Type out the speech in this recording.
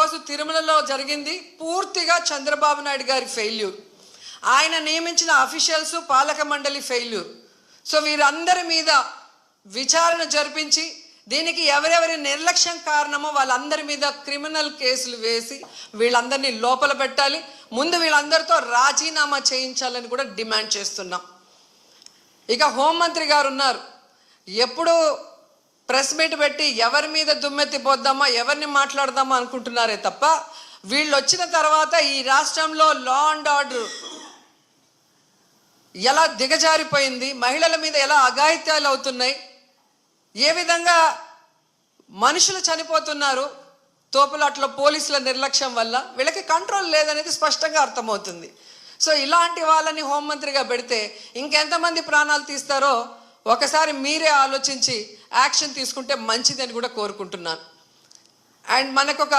ఈరోజు తిరుమలలో జరిగింది పూర్తిగా చంద్రబాబు నాయుడు గారి ఫెయిల్యూర్. ఆయన నియమించిన అఫీషియల్స్, పాలక మండలి ఫెయిల్యూర్. సో వీరందరి మీద విచారణ జరిపించి దీనికి ఎవరెవరి నిర్లక్ష్యం కారణమో వాళ్ళందరి మీద క్రిమినల్ కేసులు వేసి వీళ్ళందరినీ లోపల పెట్టాలి. ముందు వీళ్ళందరితో రాజీనామా చేయించాలని కూడా డిమాండ్ చేస్తున్నాం. ఇక హోంమంత్రి గారు ఉన్నారు, ఎప్పుడు ప్రెస్ మీట్ పెట్టి ఎవరి మీద దుమ్మెత్తిపోద్దామా, ఎవరిని మాట్లాడదామా అనుకుంటున్నారే తప్ప వీళ్ళు వచ్చిన తర్వాత ఈ రాష్ట్రంలో లా అండ్ ఆర్డర్ ఎలా దిగజారిపోయింది, మహిళల మీద ఎలా అఘాయిత్యాలు అవుతున్నాయి, ఏ విధంగా మనుషులు చనిపోతున్నారు తోపులాట్లో పోలీసుల నిర్లక్ష్యం వల్ల, వీళ్ళకి కంట్రోల్ లేదనేది స్పష్టంగా అర్థమవుతుంది. సో ఇలాంటి వాళ్ళని హోంమంత్రిగా పెడితే ఇంకెంతమంది ప్రాణాలు తీస్తారో ఒకసారి మీరే ఆలోచించి యాక్షన్ తీసుకుంటే మంచిదని కూడా కోరుకుంటున్నాను. అండ్ మనకొక